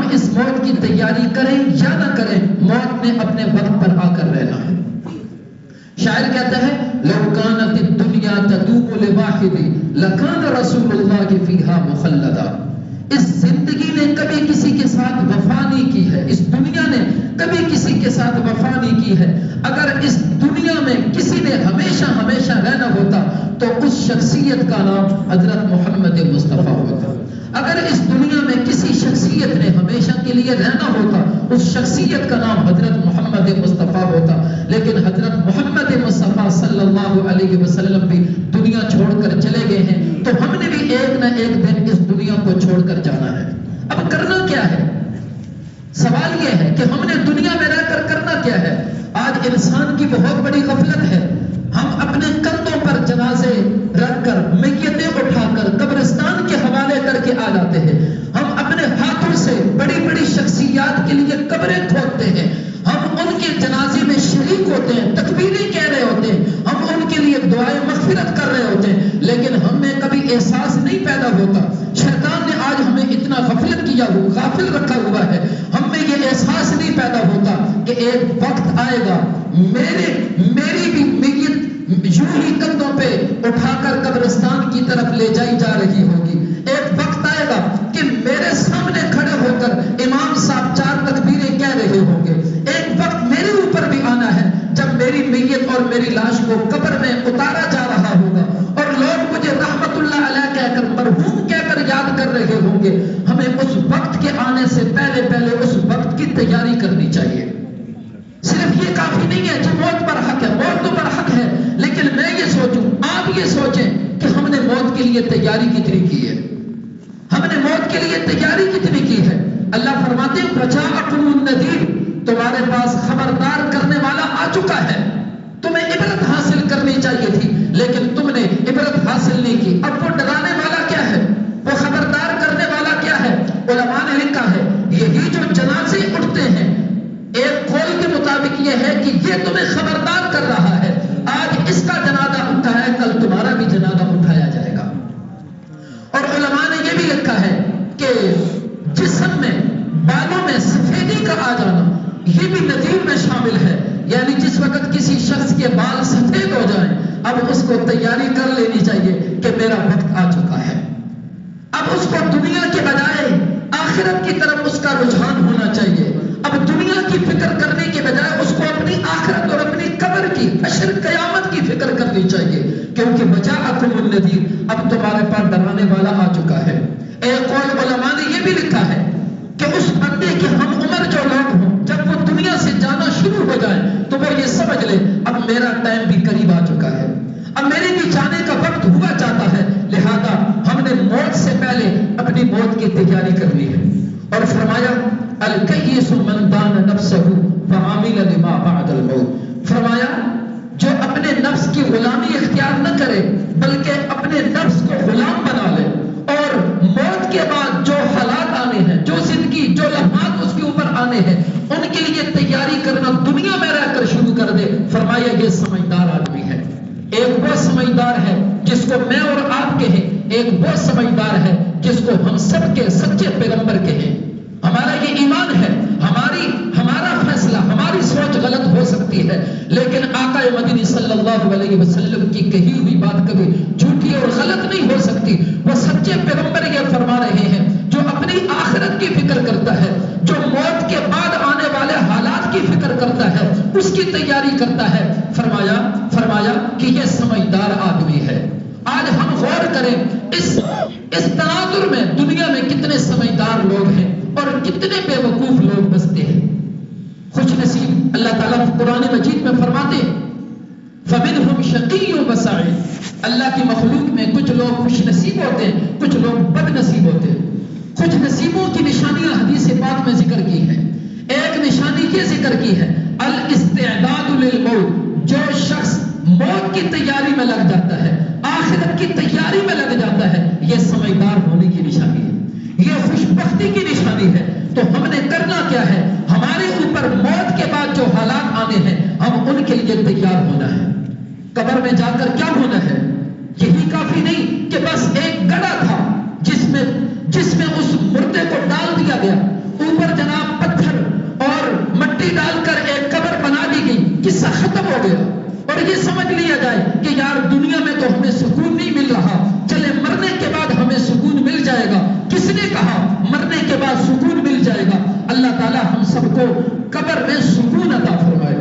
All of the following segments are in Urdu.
ہم اس موت کی تیاری کریں یا نہ کریں، موت نے اپنے وقت پر آ کر رہنا ہے۔ شاعر کہتا ہے لو کانت الدنیا تدوم لواحد لکان رسول اللہ فیہا مخلدا۔ اس زندگی نے کبھی کسی کے ساتھ وفا نہیں کی ہے، اس دنیا نے کبھی کسی کے ساتھ وفا نہیں کی ہے۔ اگر اس دنیا میں کسی نے ہمیشہ ہمیشہ رہنا ہوتا تو اس شخصیت کا نام حضرت محمد مصطفیٰ ہوتا۔ اگر اس دنیا میں کسی شخصیت نے ہمیشہ کے لیے رہنا ہوتا، اس شخصیت کا نام حضرت محمد مصطفیٰ ہوتا۔ لیکن حضرت محمد مصطفیٰ صلی اللہ علیہ وسلم بھی دنیا چھوڑ کر چلے گئے ہیں، تو ہم نے بھی ایک نہ ایک دن اس دنیا کو چھوڑ کر جانا ہے۔ اب کرنا کیا ہے؟ سوال یہ ہے کہ ہم نے دنیا میں رہ کر کرنا کیا ہے؟ آج انسان کی بہت بڑی غفلت ہے۔ ہم اپنے کندھوں پر جنازے رکھ کر، میتیں اٹھا کر قبرستان کے حوالے کر کے آ جاتے ہیں۔ ہم اپنے ہاتھوں سے بڑی بڑی شخصیات کے لیے قبریں کھودتے ہیں، ہم ان کے جنازے میں شریک ہوتے ہیں، تکبیریں کہہ رہے ہوتے ہیں، ہم ان کے لیے دعائیں مغفرت کر رہے ہوتے ہیں، لیکن ہم میں کبھی احساس نہیں پیدا ہوتا۔ شیطان نے آج ہمیں اتنا غافل رکھا ہوا ہے، ہم میں یہ احساس نہیں پیدا ہوتا کہ ایک وقت آئے گا میری بھی میت یوں ہی کندھوں پہ اٹھا کر قبرستان کی طرف لے جائی جا رہی ہوگی۔ ایک وقت آئے گا کہ میرے سامنے کھڑے ہو کر امام صاحب 4 تکبیریں کہہ رہے ہوں گے۔ ایک وقت میرے اوپر بھی آنا ہے جب میری میت اور میری لاش کو قبر میں اتارا جا رہا ہوگا اور لوگ مجھے رحمت اللہ علیہ کہہ کر، مرحوم کہہ کر یاد کر رہے ہوں گے۔ ہمیں اس وقت کے آنے سے پہلے اس وقت کی تیاری کرنی چاہیے۔ صرف یہ کافی نہیں ہے جو موت پر حق ہے، موت تو پر حق ہے، لیکن میں یہ سوچوں، آپ یہ سوچیں کہ ہم نے موت کے لیے تیاری کتنی کی ہے، ہم نے موت کے لیے تیاری کتنی کی ہے۔ اللہ فرماتے ہیں وجاءکم النذیر، تمہارے پاس خبردار کرنے والا آ چکا ہے، تمہیں عبرت حاصل کرنی چاہیے تھی لیکن تم نے عبرت حاصل نہیں کی۔ اب وہ ڈرانے والا کیا ہے، وہ خبردار کرنے والا کیا ہے؟ علماء نے لکھا ہے یہی جو جنازے اٹھتے ہیں، ایک قول کے مطابق یہ ہے کہ یہ تمہیں خبردار کر رہا ہے آج اس کا جنازہ اٹھا ہے، کل تمہارا بھی جنازہ اٹھایا جائے گا۔ اور علماء نے یہ بھی لکھا ہے کہ جسم میں بالوں میں سفیدی کا آ جانا یہ بھی نذیر میں شامل ہے، یعنی جس وقت کسی شخص کے بال سفید ہو جائیں اب اس کو تیاری کر لینی چاہیے کہ میرا وقت آ چکا ہے۔ اب اس کو دنیا کے بجائے آخرت کی طرف اس کا رجحان ہونا چاہیے۔ اب دنیا کی فکر کرنے کے بجائے اس کو اپنی آخرت اور اپنی قبر کی، حشر قیامت کی فکر کرنی چاہیے، کیونکہ وجاءکم النذیر، اب تمہارے پاس ڈرانے والا آ چکا ہے۔ ایک قول علماء نے یہ بھی لکھا ہے کہ اس بندے کی ہم عمر جو لوگ ہوں جب وہ دنیا سے جانا شروع ہو جائے تو وہ یہ سمجھ لے اب میرا ٹائم بھی قریب آ چکا ہے، اب میرے بھی جانے کا وقت ہوا چاہتا ہے، لہذا ہم نے موت سے پہلے اپنی موت کی تیاری کرنی ہے۔ اور فرمایا الکیس من دان نفسہ فعامل لما بعد الموت، فرمایا جو اپنے نفس کی غلامی اختیار نہ کرے بلکہ اپنے نفس کو غلام بنا لے اور موت کے بعد جو حالات آنے ہیں، جو زندگی، جو لمحات اس کے اوپر آنے ہیں ان کے لیے تیاری کرنا دنیا میں رہ کر شروع کر دے، فرمایا یہ سمجھدار آدمی ہے۔ ایک وہ سمجھدار ہے جس کو میں اور آپ کہیں، ایک وہ سمجھدار ہے جس کو ہم سب کے سچے پیغمبر کہیں۔ ہمارا یہ ایمان ہے، ہمارا فیصلہ، ہماری سوچ غلط ہو سکتی ہے لیکن آقا مدنی صلی اللہ علیہ وسلم کی کہی ہوئی بات کبھی جھوٹی اور غلط نہیں ہو سکتی۔ وہ سچے پیغمبر یہ فرما رہے ہیں جو اپنی آخرت کی فکر کرتا ہے، جو موت کے بعد آنے والے حالات کی فکر کرتا ہے، اس کی تیاری کرتا ہے، فرمایا کہ یہ سمجھدار آدمی ہے۔ آج ہم غور کریں اس تناظر میں دنیا میں کتنے سمجھدار لوگ ہیں اور کتنے بے وقوف لوگ بستے ہیں۔ خوش نصیب اللہ تعالیٰ قرآن مجید میں فرماتے ہیں فَمِنْهُمْ شَقِيٌّ وَسَعِيدٌ، اللہ کی مخلوق میں کچھ لوگ خوش نصیب ہوتے ہیں، کچھ لوگ بد نصیب ہوتے ہیں۔ خوش نصیبوں کی نشانیاں حدیث پاک میں ذکر کی ہیں۔ ایک نشانی یہ ذکر کی ہے الاستعداد للموت، جو شخص موت کی تیاری میں لگ جاتا ہے، آخرت کی تیاری میں لگ جاتا ہے، یہ سمجھدار ہونے کی نشانی ہے، یہ خوشبختی کی نشانی ہے۔ تو ہم نے کرنا کیا ہے؟ ہمارے اوپر موت کے بعد جو حالات آنے ہیں ہم ان کے لیے تیار ہونا ہے۔ قبر میں جا کر کیا ہونا ہے؟ یہی کافی نہیں کہ بس ایک گڑھا تھا جس میں اس مردے کو ڈال دیا گیا، اوپر جائے گا؟ کس نے کہا مرنے کے بعد سکون مل جائے گا؟ اللہ تعالیٰ ہم سب کو قبر میں سکون عطا فرمائے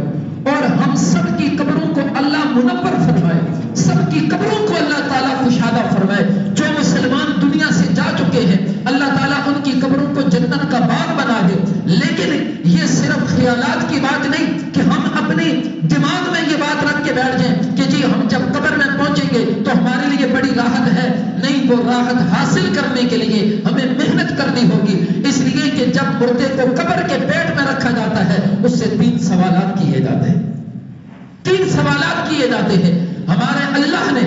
اور ہم سب کی قبروں کو اللہ منور فرمائے، سب کی قبروں کو اللہ تعالیٰ کشادہ فرمائے۔ جو مسلمان دنیا سے جا چکے ہیں اللہ تعالیٰ ان کی قبروں کو جنت کا باغ بنا دے۔ لیکن یہ صرف خیالات کی بات نہیں کہ ہم اپنے دماغ میں یہ بات رکھ کے بیٹھ جائیں کہ جی ہم جب قبر میں پہنچیں گے تو ہمارے لیے بڑی راحت ہے۔ نہیں، وہ راحت حاصل کرنے کے لیے ہمیں محنت کرنی ہوگی، اس لیے کہ جب مردے کو قبر کے پیٹ میں رکھا جاتا ہے اس سے 3 سوالات کیے جاتے ہیں، 3 سوالات کیے جاتے ہیں۔ ہمارے اللہ نے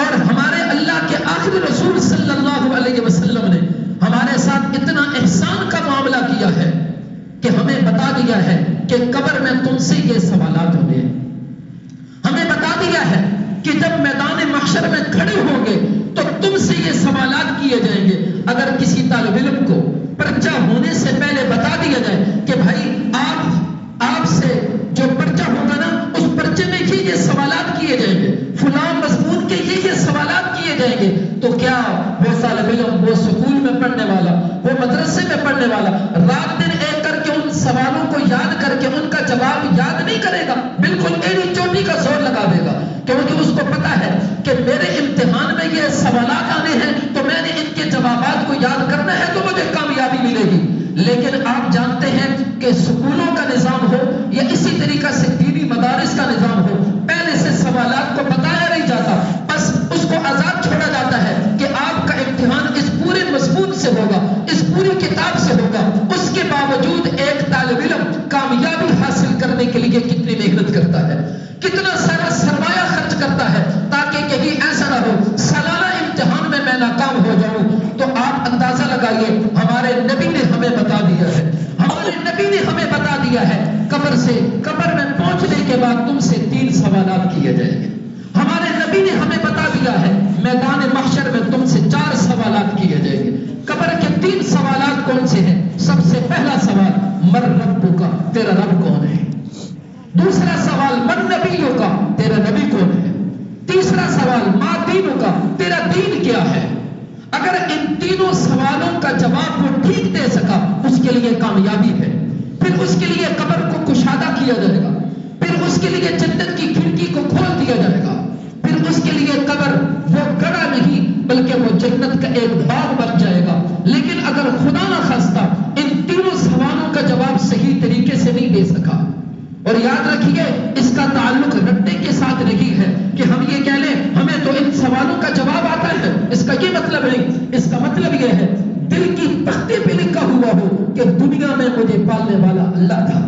اور ہمارے اللہ کے آخری رسول صلی اللہ علیہ وسلم نے ہمارے ساتھ اتنا احسان کا معاملہ کیا ہے کہ ہمیں بتا دیا ہے کہ قبر میں تم سے یہ سوالات ہوں گے۔ ہمیں بتا دیا ہے کہ جب میدان محشر میں کھڑے ہوں گے تو تم سے یہ سوالات کیے جائیں گے۔ اگر کسی طالب علم کو پرچہ ہونے سے پہلے بتا دیا جائے کہ بھائی آپ سے جو پرچہ ہوگا نا اس پرچے میں یہ سوالات کیے جائیں گے، فلاں مضمون کے یہ سوالات کیے جائیں گے، تو کیا وہ طالب علم، وہ سکول میں پڑھنے والا، وہ مدرسے میں پڑھنے والا رات دن ایک کر کے ان سوالوں کو یاد کر کے ان کا جواب یاد نہیں کرے گا؟ بالکل ایڑی چوٹی کا زور لگا دے گا، کیونکہ اس کو پتا ہے کہ میرے امتحان میں یہ سوالات آنے ہیں تو میں نے ان کے جوابات کو یاد کرنا ہے تو مجھے کامیابی ملے گی۔ لیکن آپ جانتے ہیں کہ سکولوں کا نظام ہو یا اسی طریقہ سے دینی مدارس کا نظام ہو، پہلے سے سوالات کو بتایا نہیں جاتا، بس اس کو آزاد چھوڑا جاتا ہے کہ آپ کا امتحان اس پورے مضمون سے ہوگا، اس پوری کتاب سے ہوگا۔ اس کے باوجود ایک طالب علم کامیابی حاصل کرنے کے لیے کتنی محنت کرتا ہے، کتنا سارا سرمایہ خرچ کرتا ہے تاکہ کہیں ایسا نہ ہو سالانہ امتحان میں ناکام ہو جاؤں۔ تو آپ اندازہ لگائیے، ہمارے نبی نے ہمیں بتا دیا ہے، ہمارے نبی نے ہمیں بتا دیا ہے قبر میں پہنچنے کے بعد تم سے 3 سوالات کیے جائیں گے۔ ہمارے نبی نے ہمیں بتا دیا ہے میدان محشر میں تم سے 4 سوالات کیے جائیں گے۔ قبر کے 3 سوالات کون سے ہیں؟ سب سے پہلا سوال من ربک، تیرا رب کون ہے؟ دوسرا سوال من نبیک، تیرا نبی کون ہے؟ تیسرا سوال ما دینک، تیرا دین کیا ہے؟ اگر ان تینوں سوالوں کا جواب وہ ٹھیک دے سکا اس کے لیے کامیابی ہے۔ پھر اس کے لیے قبر کو کشادہ کیا جائے گا، پھر اس کے لیے جنت کی کھڑکی کو کھول دیا جائے گا، پھر اس کے لیے قبر وہ گڑھا نہیں بلکہ وہ جنت کا ایک باغ بن جائے گا۔ لیکن اگر خدا نہ خواستہ ان تینوں سوالوں کا جواب صحیح طریقے سے نہیں دے سکا، اور یاد رکھیے اس کا تعلق رٹنے کے ساتھ نہیں ہے کہ ہم یہ کہہ لیں ہمیں تو ان سوالوں کا جواب آتا ہے، اس کا یہ مطلب نہیں۔ اس کا مطلب یہ ہے دل کی تختے پہ لکھا ہوا ہو کہ دنیا میں مجھے پالنے والا اللہ تھا،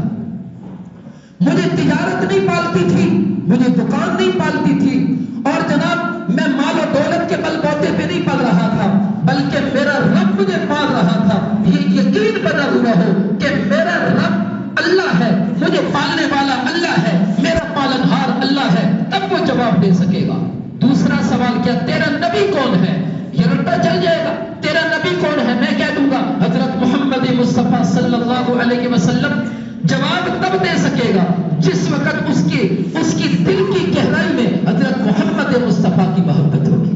مجھے تجارت نہیں پالتی تھی، مجھے دکان نہیں پالتی تھی، اور جناب میں مال و دولت کے بل بوتے پہ نہیں پل رہا تھا بلکہ میرا رب مجھے پال رہا تھا۔ یہ یقین بنا ہوا ہو کہ میرا رب اللہ ہے، مجھے پالنے والا اللہ ہے، میرا پالنہار اللہ ہے، تب وہ جواب دے سکے گا۔ دوسرا سوال کیا؟ تیرا نبی کون ہے؟ یہ رٹا چل جائے گا، تیرا نبی کون ہے؟ میں کہہ دوں گا حضرت محمد مصطفیٰ صلی اللہ علیہ وسلم۔ جواب تب دے سکے گا جس وقت اس کی دل کی گہرائی میں حضرت محمد مصطفیٰ کی محبت ہوگی،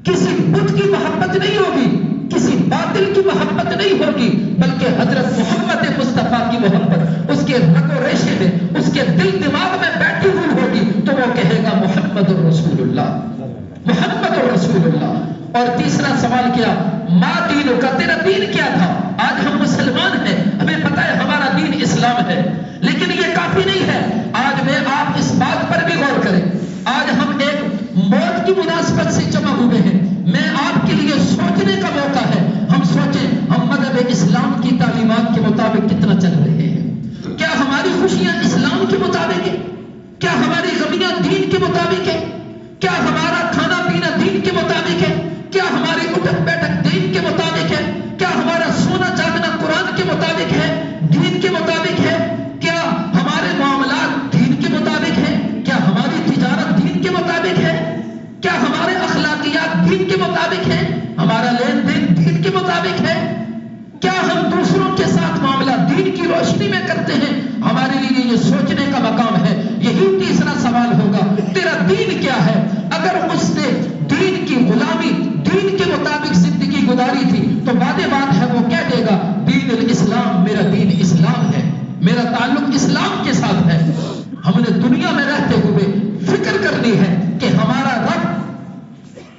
کسی بت کی محبت نہیں ہوگی، کسی باطل کی محبت نہیں ہوگی، بلکہ حضرت محمد مصطفیٰ کی محبت اس کے رگ و ریشے میں، اس کے دل دماغ میں بیٹھی ہوئی ہوگی، تو وہ کہے گا محمد رسول اللہ، محمد رسول اللہ۔ اور تیسرا سوال کیا؟ ما دینک، تیرا دین کیا تھا؟ آج ہم مسلمان ہیں، ہمیں پتا ہے ہمارا دین اسلام ہے، لیکن یہ کافی نہیں ہے۔ آج میں آپ اس بات پر بھی غور کریں، آج ہم ایک موت کی مناسبت سے جمع ہوئے ہیں، میں آپ کے لیے سوچنے کا موقع ہے۔ ہم سوچیں ہم مذہب اسلام کی تعلیمات کے مطابق کتنا چل رہے ہیں؟ کیا ہماری خوشیاں اسلام کے مطابق ہیں؟ کیا ہماری غمیاں دین کے مطابق ہیں؟ کیا ہمارا کھانا پینا دین کے مطابق ہے؟ کیا ہماری اٹھک بیٹھک دین کے مطابق ہے؟ کیا ہمارا سونا جاگنا قرآن کے مطابق ہے، دین کے مطابق ہے؟ کیا ہمارے معاملات دین کے مطابق ہیں؟ کیا ہماری تجارت دین کے مطابق ہے؟ کیا ہمارے اخلاقیات دین کے مطابق ہیں؟ ہمارا لین دین دین کے مطابق ہے؟ کیا ہم دوسروں کے ساتھ معاملہ دین کی روشنی میں کرتے ہیں؟ ہمارے لیے یہ سوچنے کا مقام ہے۔ یہی تیسرا سوال ہوگا، تیرا دین کیا ہے؟ اگر اس نے دین کی غلامی، دین کے مطابق زندگی گزاری تھی تو وعدے بات ہے وہ کہہ دے گا دین الاسلام، میرا دین اسلام ہے، میرا تعلق اسلام کے ساتھ ہے۔ ہم نے دنیا میں رہتے ہوئے فکر کرنی ہے کہ ہمارا رب،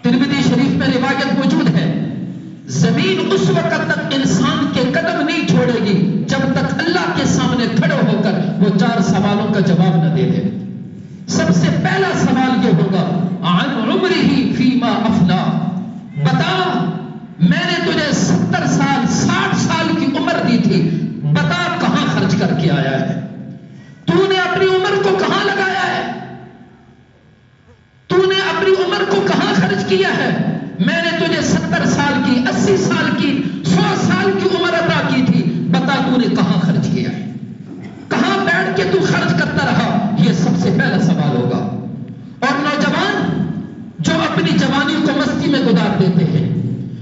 ترمذی شریف میں روایت موجود ہے، زمین اس وقت تک انسان کے قدم نہیں چھوڑے گی جب تک اللہ کے سامنے کھڑے ہو کر وہ 4 سوالوں کا جواب نہ دے دے۔ سب سے پہلا سوال یہ ہوگا عن عمرہ فیما افنا، بتا میں نے تجھے 70 سال 60 سال کی عمر دی تھی، بتا کہاں خرچ کر کے آیا ہے؟ تو نے اپنی عمر کو کہاں لگایا ہے؟ تو نے اپنی عمر کو کہاں خرچ کیا ہے؟ میں نے تجھے 70 سال کی، 80 سال کی، 100 سال کی عمر عطا کی تھی، بتا تو نے کہاں خرچ کیا ہے؟ کہاں بیٹھ کے تو خرچ کرتا رہا؟ یہ سب سے پہلا سوال ہوگا۔ اور نوجوان جو اپنی جوانی کو مستی میں گزار دیتے ہیں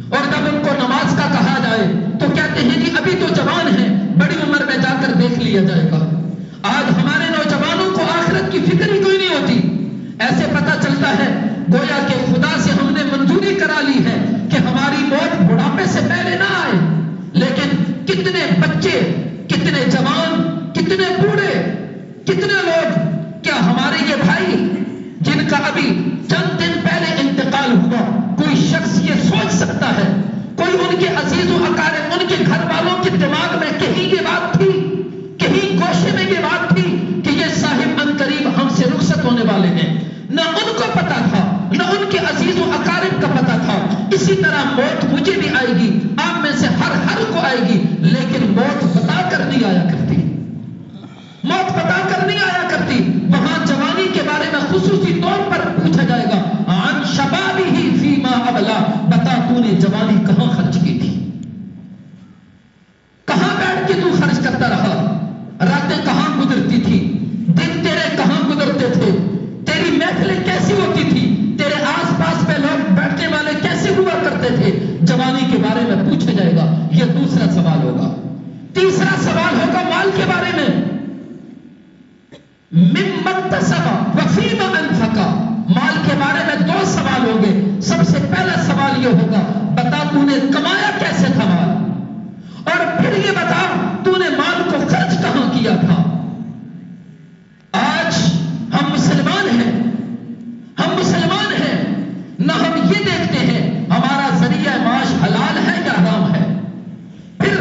اور جب ان کو نماز کا کہا جائے تو کہتے ہیں جی ابھی تو جوان ہیں، بڑی عمر میں جا کر دیکھ لیا جائے گا۔ آج ہمارے نوجوانوں کو آخرت کی فکر ہی کوئی نہیں ہوتی۔ ایسے پتہ چلتا ہے گویا کہ خدا سے ہم نے منظوری کرا لی ہے کہ ہماری موت بڑھاپے سے پہلے نہ آئے، لیکن کتنے بچے، کتنے جوان، کتنے بوڑھے، کتنے لوگ، کیا ہمارے یہ بھائی جن کا ابھی چند دن پہلے انتقال ہوا، کوئی شخص یہ سوچ سکتا ہے، کوئی ان کے عزیز و اقارب، ان کے گھر والوں کے دماغ میں کہیں یہ بات تھی، کہیں گوشے میں یہ بات تھی کہ یہ صاحب عنقریب ہم سے رخصت ہونے والے ہیں؟ نہ ان کو پتا تھا، نہ ان کے عزیز و اقارب کا پتا تھا۔ اسی طرح موت مجھے بھی آئے گی، آپ میں سے ہر کو آئے گی، لیکن موت بتا کر نہیں آیا کرتی، موت بتا کر نہیں آیا کرتی۔ وہاں جوانی کے بارے میں خصوصی طور پر پوچھا جائے گا عن شبابہ فیما ابلا، بتا تو نے جوانی کہاں خرچ کی تھی؟ کہاں بیٹھ کے تو خرچ کرتا رہا؟ راتیں کہاں گزرتی تھی؟ دن تیرے کہاں گزرتے تھے؟ تیری محفلیں کیسی ہوتی تھی؟ تیرے آس پاس میں لوگ بیٹھنے والے کیسے ہوا کرتے تھے؟ جوانی کے بارے میں پوچھا جائے گا، یہ دوسرا سوال ہوگا۔ تیسرا سوال ہوگا مال کے بارے میں، مما اکتسب وفیما انفق، مال کے بارے میں 2 سوال ہوں گے۔ سب سے پہلا سوال یہ ہوگا بتا تو نے کمایا کیسے تھا مال، اور پھر یہ بتا تو نے مال کو خرچ کہاں کیا تھا۔ آج ہم مسلمان ہیں، نہ ہم یہ دیکھتے ہیں ہمارا ذریعہ معاش حلال ہے یا حرام ہے، پھر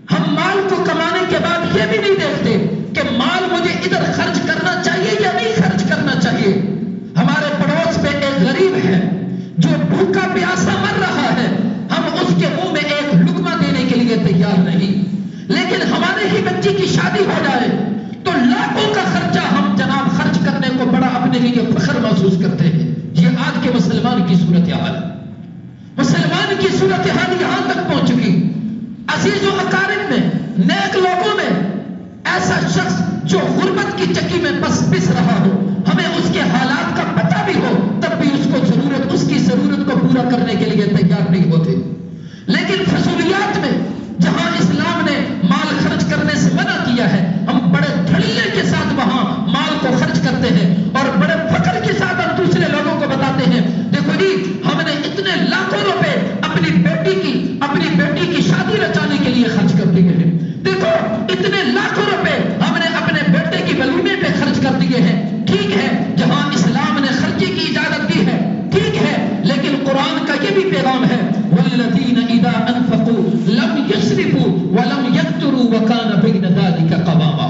ہم مال کو کمانے کے بعد یہ بھی نہیں دیکھتے کہ مال مجھے ادھر خرچ کرنا چاہیے یا نہیں خرچ کرنا چاہیے۔ ہمارے پڑوس میں ایک غریب ہے جو بھوکا پیاسا مر رہا ہے، ہم اس کے منہ میں ایک لقمہ دینے کے لیے تیار نہیں، لیکن ہمارے ہی بچی کی شادی ہو جائے تو لاکھوں کا خرچہ ہم جناب خرچ کرنے کو بڑا اپنے لیے فخر محسوس کرتے ہیں۔ یہ آج کے مسلمان کی صورتحال، مسلمان کی صورتحال یہاں تک پہنچ چکی۔ عزیز و اقارب میں، نیک لوگوں میں ایسا شخص جو غربت کی چکی میں پس رہا ہو، ہمیں اس کے حالات کا پتہ بھی ہو، تب بھی اس کی ضرورت کو پورا کرنے کے لیے تیار نہیں ہوتے۔ لیکن فضولیات میں جہاں اسلام نے مال خرچ کرنے سے منع کیا ہے، ہم بڑے دھڑلے کے ساتھ وہاں مال کو خرچ کرتے ہیں اور بڑے فخر کے ساتھ ہم دوسرے لوگوں کو بتاتے ہیں دیکھو جی ہم نے اتنے لاکھوں روپے اپنی بیٹی کی شادی رچانے کے لیے خرچ کر دیے ہیں، دیکھو اتنے لاکھوں روپے ہم نے اپنے بیٹے کی ولیمے پہ خرچ کر دیے ہیں۔ ٹھیک ہے، جہاں اسلام نے خرچے کی اجازت دی ہے ٹھیک ہے، لیکن قرآن کا یہ بھی پیغام ہے والذین اذا انفقوا لم یسرفوا ولم یقتروا وکان بین ذلک قواما۔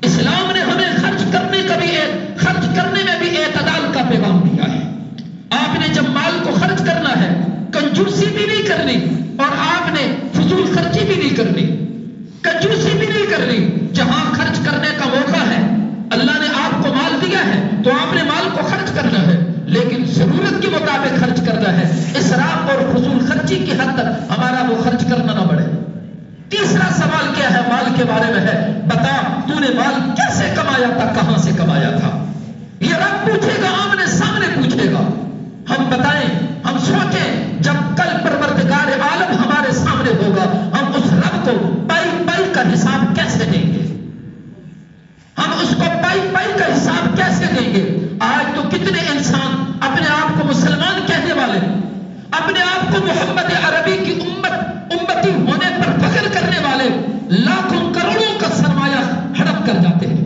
اسلام نے ہمیں خرچ کرنے میں بھی اعتدال کا پیغام دیا ہے۔ آپ نے جب مال کو خرچ کرنا ہے کنجوسی بھی نہیں کرنی اور آپ نے فضول خرچی بھی نہیں کرنی، کنجوسی بھی نہیں کرنی۔ جہاں خرچ کرنے کا موقع ہے، اللہ نے آپ کو مال دیا ہے تو آپ نے مال کو خرچ کرنا ہے، لیکن ضرورت کے مطابق خرچ کرنا ہے۔ اسراف اور فضول خرچی کی حد تک ہمارا وہ خرچ کرنا نہ بڑھے۔ تیسرا سوال کیا ہے مال کے بارے میں ہے بتا تو نے مال کیسے کمایا تھا، کہاں سے کمایا تھا۔ یہ رب پوچھے گا، آمنے سامنے پوچھے گا۔ ہم بتائیں، ہم سوچیں جب کل پروردگار عالم ہمارے سامنے ہوگا ہم اس رب کو پائی پائی کا حساب کیسے دیں گے، ہم اس کو پائی پائی کا حساب کیسے دیں گے۔ آج تو کتنے انسان اپنے آپ کو مسلمان کہنے والے، اپنے اپنے آپ کو محمد عربی کی امتی ہونے پر فخر کرنے والے لاکھوں کروڑوں کا سرمایہ ہڑپ کر جاتے ہیں،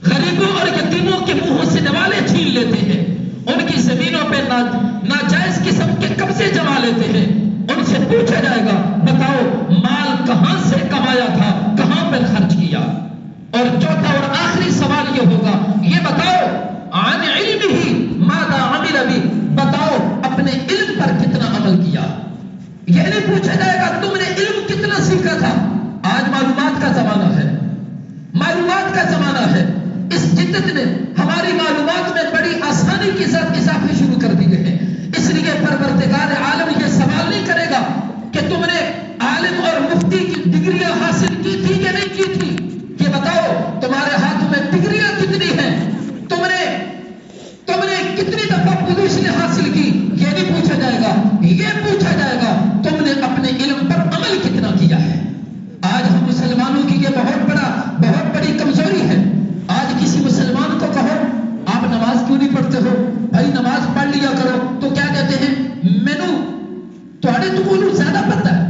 غریبوں اور یتیموں کے منہوں سے نوالے چھین لیتے ہیں، ان کی زمینوں پہ ناجائز قسم کے قبضے جما لیتے ہیں، ان سے پوچھا جائے گا بتاؤ مال کہاں سے کمایا تھا، کہاں پر خرچ کیا؟ اور چوتھا اور آخری سوال یہ ہوگا، یہ بتاؤ عن علمہ ماذا عمل بہ، بتاؤ اپنے علم پر کتنا عمل کیا؟ یہ نہیں پوچھا جائے گا تم نے علم کتنا سیکھا تھا۔ آج معلومات کا زمانہ ہے، معلومات کا زمانہ ہے، اس جدت نے ہماری معلومات میں بڑی آسانی کے ساتھ اضافے شروع کر دیے ہیں، اس لیے پروردگار عالم یہ سوال نہیں کرے گا کہ تم نے عالم اور مفتی کی ڈگریاں حاصل کی تھی یا نہیں کی تھی، یہ بتاؤ تمہارے ہاتھوں میں ڈگریاں کتنی ہیں، تم نے کتنی دفعہ پوزیشن حاصل کی، یہ نہیں پوچھا جائے گا، یہ پوچھا جائے گا تم نے اپنے علم پر عمل کتنا کیا ہے۔ آج ہم مسلمانوں کی یہ بہت بڑی کمزوری ہے۔ آج کسی مسلمان کو کہو آپ نماز کیوں نہیں پڑھتے ہو، بھائی نماز پڑھ لیا کرو، تو کیا کہتے ہیں مینو تھوڑے تو بولو زیادہ پتہ ہے،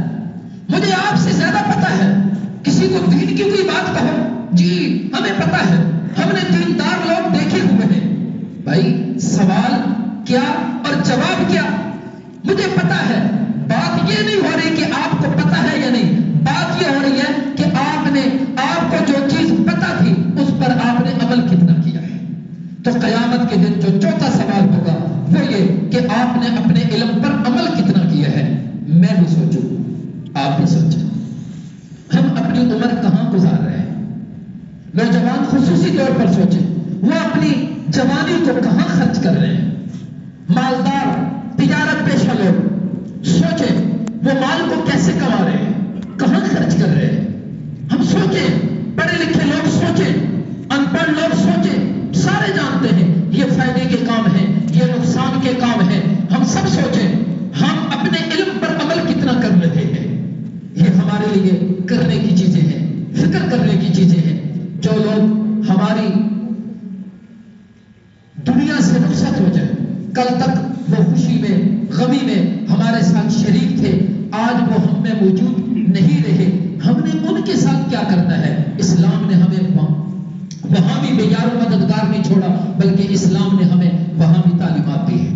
مجھے آپ سے زیادہ پتہ ہے۔ کسی کو دین کی کوئی بات کہو، جی ہمیں پتہ ہے، ہم نے دیندار لوگ دیکھے ہوئے ہیں۔ بھائی سوال کیا اور جواب کیا؟ مجھے پتہ ہے، بات یہ نہیں ہو رہی کہ آپ کو پتہ ہے یا نہیں، بات یہ ہو رہی ہے کہ آپ کو جو چیز پتہ تھی اس پر آپ نے عمل کتنا کیا ہے۔ تو قیامت کے دن جو چوتھا سوال ہوگا وہ یہ کہ آپ نے اپنے علم پر عمل کتنا کیا ہے۔ میں بھی سوچوں، آپ بھی سوچیں، ہم اپنی عمر کہاں گزار رہے ہیں؟ نوجوان خصوصی طور پر سوچیں، وہ اپنی جوانی کو کہاں خرچ کر رہے ہیں؟ مالدار تجارت پیشہ لوگ سوچیں وہ مال کو کیسے کما رہے ہیں، کہاں خرچ کر رہے ہیں؟ ہم سوچیں، پڑھے لکھے لوگ سوچیں، ان پڑھ لوگ سوچیں، سارے جانتے ہیں یہ فائدے کے کام ہیں، یہ نقصان کے کام ہیں، ہم سب سوچیں ہم اپنے علم پر عمل کتنا کر رہے ہیں۔ یہ ہمارے لیے کرنے کی چیزیں ہیں، فکر کرنے کی چیزیں ہیں۔ جو لوگ ہماری دنیا سے رخصت ہو جائے، کل تک وہ خوشی میں غمی میں ہمارے ساتھ شریک تھے، آج وہ ہم میں موجود نہیں رہے، ہم نے ان کے ساتھ کیا کرنا ہے؟ اسلام نے ہمیں وہاں بھی بیار و مددگار نہیں چھوڑا، بلکہ اسلام نے ہمیں وہاں بھی تعلیمات دی ہے۔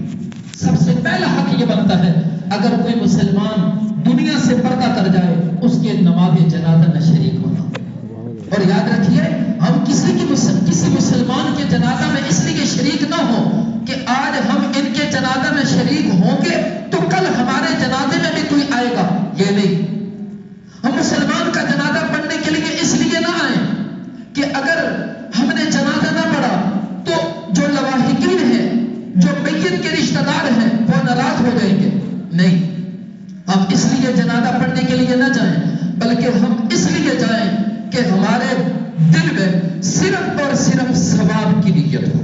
سب سے پہلا حق یہ بنتا ہے اگر کوئی مسلمان دنیا سے پردہ کر جائے اس کے نماز جنازہ میں شریک ہونا۔ اور یاد رکھیے ہم کسی مسلمان کے جنازہ میں اس لیے شریک نہ ہو کہ آج ہم ان کے جنازہ میں شریک ہوں گے تو کل ہمارے جنازے میں بھی کوئی آئے گا، یہ نہیں۔ ہم مسلمان کا جنازہ پڑھنے کے لیے اس لیے نہ آئیں کہ اگر ہم نے جنازہ نہ پڑھا تو جو لواحقین ہیں، جو میت کے رشتہ دار ہیں وہ ناراض ہو جائیں گے، نہیں۔ ہم اس لیے جنازہ پڑھنے کے لیے نہ جائیں بلکہ ہم اس لیے جائیں کہ ہمارے دل میں صرف اور صرف ثواب کی نیت ہو۔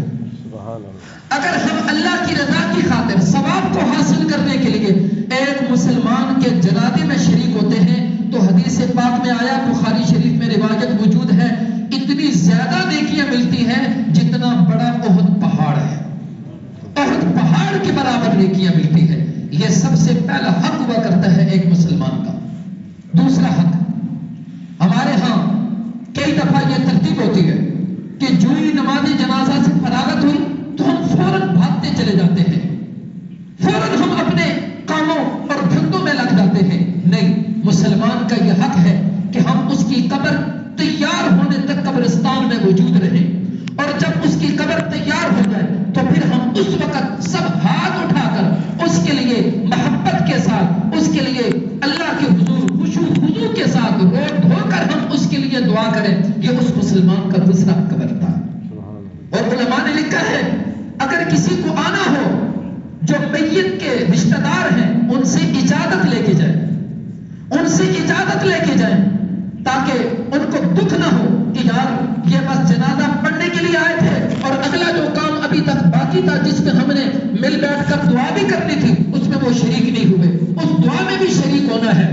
اگر ہم اللہ کی رضا کی خاطر ثواب کو حاصل کرنے کے لیے ایک مسلمان کے جنازے میں شریک ہوتے ہیں تو حدیث پاک میں آیا، بخاری شریف میں روایت موجود ہے، اتنی زیادہ نیکیاں ملتی ہیں جتنا بڑا احد پہاڑ ہے، احد پہاڑ کے برابر نیکیاں ملتی ہیں۔ یہ سب سے پہلا حق ہوا کرتا ہے ایک مسلمان کا۔ دوسرا حق، ہمارے ہاں کئی دفعہ یہ ترتیب ہوتی ہے کہ جو ہی نماز جنازہ سے فراغت ہوئی تو ہم فوراً بھاگتے چلے جاتے ہیں، فوراً ہم اپنے کاموں اور دھندوں میں لگ جاتے ہیں۔ نہیں، مسلمان کا یہ حق ہے کہ ہم اس کی قبر تیار ہونے تک قبرستان میں موجود رہیں، اور جب اس کی قبر تیار ہو جائے تو پھر ہم اس وقت سب ہاتھ اٹھا کر اس کے لیے محبت کے ساتھ، اس کے لیے اللہ کے حضور خضوع کے ساتھ رو دھو کر ہم اس کے لیے دعا کریں۔ یہ اس مسلمان کا دوسرا قبر تھا۔ اور علماء نے لکھا ہے اگر کسی کو آنا ہو جو میت کے رشتہ دار ہیں ان سے اجازت لے کے جائیں، ان سے اجازت لے کے جائیں تاکہ ان کو دکھ نہ ہو کہ یار یہ بس جنازہ پڑھنے کے لیے آئے تھے اور اگلا جو کام ابھی تک باقی تھا جس میں ہم نے مل بیٹھ کر دعا بھی کرنی تھی اس میں وہ شریک نہیں ہوئے، اس دعا میں بھی شریک ہونا ہے۔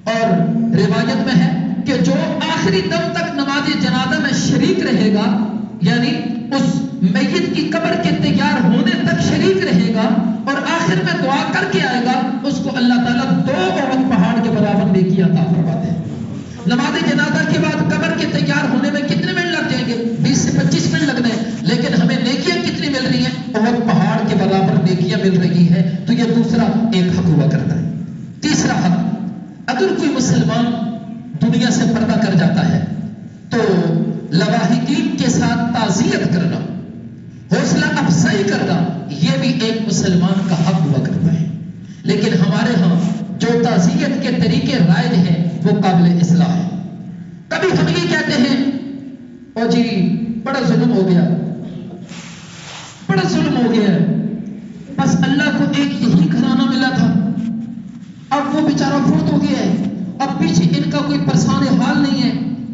اور روایت میں ہے کہ جو آخری دم تک نماز جنازہ میں شریک رہے گا، یعنی اس میت کی قبر کے تیار ہونے تک شریک رہے گا اور آخر میں دعا کر کے آئے گا، اس کو اللہ تعالیٰ 2 احد پہاڑ کے برابر نیکی عطا فرماتے ہیں۔ نماز جنازہ کے بعد قبر کے تیار ہونے میں کتنے منٹ لگ جائیں گے؟ 20 سے 25 منٹ لگنے ہیں، لیکن ہمیں نیکیاں کتنی مل رہی ہیں؟ احد پہاڑ کے برابر نیکیاں مل رہی ہیں۔ تو یہ دوسرا ایک حق ہوا کرتا ہے۔ تیسرا حق، اگر کوئی مسلمان دنیا سے پردہ کر جاتا ہے تو لواحقین کے ساتھ تعزیت کرنا، حوصلہ افزائی کرنا، یہ بھی ایک مسلمان کا حق ہوا کرتا ہے۔ لیکن ہمارے ہاں جو تعزیت کے طریقے رائج ہیں وہ قابل اصلاح ہے۔ کبھی ہم یہ کہتے ہیں او جی بڑا ظلم ہو گیا، بڑا ظلم ہو گیا، بس اللہ کو ایک یہی گھرانہ ملا تھا، اب وہ بیچارہ فوت ہو گیا ہے، اب پیچھے ان کا کوئی پرسان حال نہیں ہے،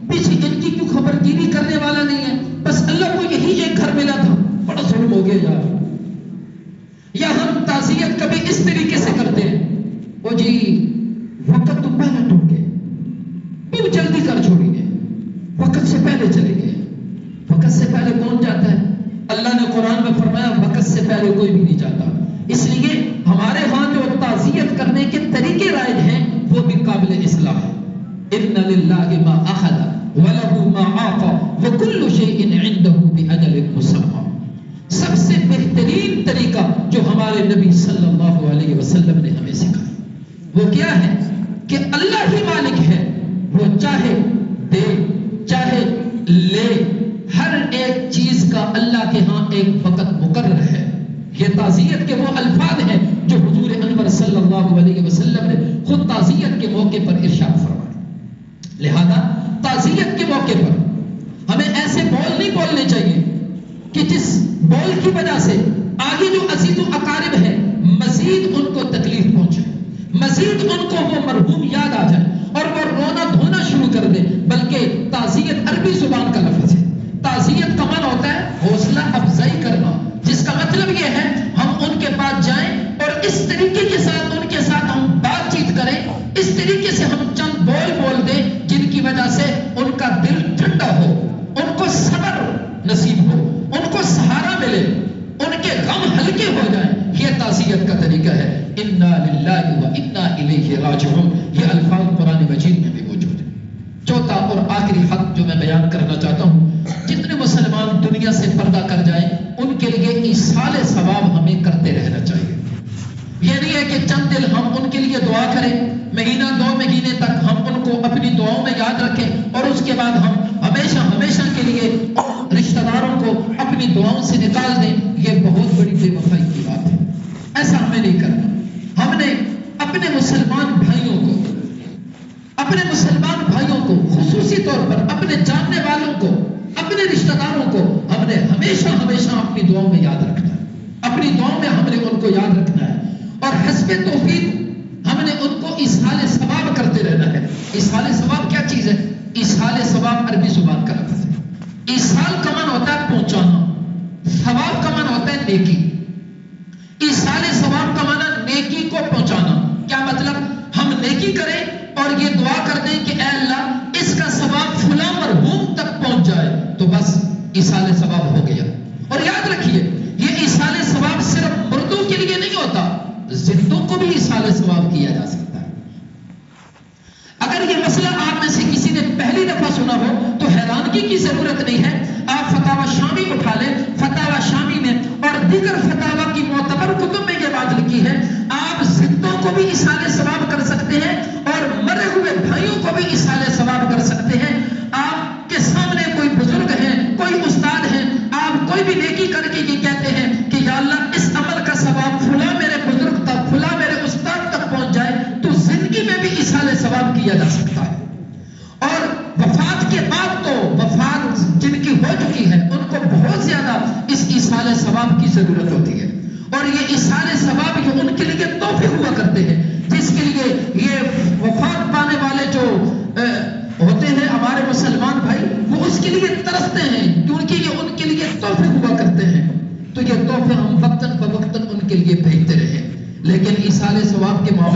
پیچھے ان کی کوئی خبر گیری کرنے والا نہیں ہے، بس اللہ کو یہی ایک گھر ملا تھا، بڑا ظلم ہو گیا یار۔ یا ہم تعزیت کبھی اس طریقے سے کرتے ہیں، او جی وقت تو پہلے ٹوٹ گئے، کیوں جلدی کر چھوڑی گئے، وقت سے پہلے چلے گئے۔ وقت سے پہلے کون جاتا ہے؟ اللہ نے قرآن میں فرمایا وقت سے پہلے کوئی بھی نہیں جاتا۔ اس لیے ہمارے ہاں جو تعزیت کرنے کے طریقے رائج ہیں وہ بھی قابل اصلاح ہے۔ ان للہ ما اخذ ولہ ما اعطى وکل شیء عنده باجل مسمى۔ سب سے بہترین طریقہ جو ہمارے نبی صلی اللہ علیہ وسلم نے ہمیں سکھایا وہ کیا ہے کہ اللہ ہی مالک ہے، وہ چاہے دے چاہے لے، ہر ایک چیز کا اللہ کے ہاں ایک وقت مقرر ہے۔ یہ تعزیت کے وہ الفاظ ہیں جو حضور انور صلی اللہ علیہ وسلم نے خود تعزیت کے موقع پر ارشاد فرمایا۔ لہذا تعزیت کے موقع پر ہمیں ایسے بول نہیں بولنے چاہیے کہ جس بول کی وجہ سے آگے جو عزیز و اقارب ہے مزید ان کو تکلیف پہنچے، مزید ان کو وہ مرحوم یاد آ جائے اور وہ رونا دھونا شروع کر دے۔ بلکہ تعزیت عربی زبان کا لفظ ہے، تعزیت کا معنی ہوتا ہے حوصلہ افزائی کرنا، جس کا مطلب یہ ہے ہم ان کے پاس جائیں اور اس طریقے کے ساتھ ان کے ساتھ ہم بات چیت کریں، اس طریقے سے ہم چند بول بول دیں جن کی وجہ سے ان کا دل ٹھنڈا ہو، ان کو صبر نصیب ہو، ان کو سہارا ملے، ان کے غم ہلکے ہو جائیں۔ یہ تعزیت کا طریقہ ہے۔ انا للہ و انا الیہ راجعون، یہ الفاظ قرآن مجید میں بھی موجود ہیں۔ چوتھا اور آخری حق جو میں بیان کرنا چاہتا ہوں، جتنے مسلمان دنیا سے پردہ کر جائیں ان کے لیے ایصال ثواب ہمیں کرتے رہنا چاہیے۔ یہ نہیں ہے کہ چند دن ہم ان کے لیے دعا کریں، مہینہ 2 مہینے تک ہم ان کو اپنی دعاؤں میں یاد رکھیں اور اس کے بعد ہم ہمیشہ ہمیشہ کے لیے رشتہ داروں کو اپنی دعاؤں سے نکال دیں۔ یہ بہت بڑی بے وفائی کی بات ہے، ایسا ہمیں نہیں کرنا۔ ہم نے اپنے مسلمان بھائیوں کو خصوصی طور پر اپنے جاننے والوں کو، اپنے رشتہ داروں کو ہم نے ہمیشہ ہمیشہ اپنی دعاؤں میں یاد رکھنا ہے، اپنی دعاؤں میں ہم نے ان کو یاد رکھنا ہے اور حسب توفیق ہم نے ان کو ایصال ثواب کرتے رہنا ہے۔ ایصال ثواب کیا چیز ہے؟ ایصال ثواب عربی زبان کا لفظ ہے۔ ایصال کا معنی ہوتا ہے پہنچانا، ثواب کا معنی ہوتا ہے نیکی۔ ایصال ثواب کا معنی نیکی کو پہنچانا۔ کیا مطلب؟ ہم نیکی کریں اور یہ دعا کر دیں کہ اے اللہ اس کا ثواب فلاں مرحوم تک پہنچ جائے تو بس ایصال ثواب ہو گیا۔ اور یاد رکھیے یہ ایصال ثواب صرف مردوں کے لیے نہیں ہوتا، زندوں کو بھی ایصال ثواب کیا جا سکتا ہے۔ اگر یہ مسئلہ آپ میں سے کسی نے پہلی دفعہ سنا ہو تو حیرانگی کی ضرورت نہیں ہے، آپ فتاوی شامی اٹھا لیں، فتاوی شامی میں اور دیگر فتاوی کی معتبر کتب میں یہ بات لکھی ہے، آپ زندوں کو بھی ایصال ثواب کر سکتے ہیں اور مرے ہوئے بھائیوں کو بھی ایصال ثواب کر سکتے ہیں۔ آپ کے سامنے کوئی بزرگ ہیں، کوئی استاد ہیں، آپ کوئی بھی نیکی کر کے یہ کہتے ہیں کہ یا اللہ اس عمل کا ثواب فلاں میرے بزرگ تک، فلاں میرے استاد تک پہنچ جائے، تو زندگی میں بھی ایصال ثواب کیا جا سکتا ہے۔ اور وفات کے بعد تو وفات جن کی ہو چکی ہے ان کو بہت زیادہ اس ایصال ثواب کی ضرورت ہوتی ہے، اور یہ ایصال ثواب یہ ان کے لیے تحفے ہوا کرتے ہیں جس کے لیے یہ وفات پانے والے جو ہوتے ہیں ہمارے مسلمان بھائی، وہ اس کے لیے ترستے ہیں کیونکہ یہ ان کے لیے تحفے ہوا کرتے ہیں۔ تو یہ تحفے ہم وقتاً فوقتاً ان کے لیے بھیجتے رہیں، لیکن ایصال ثواب کے معاملے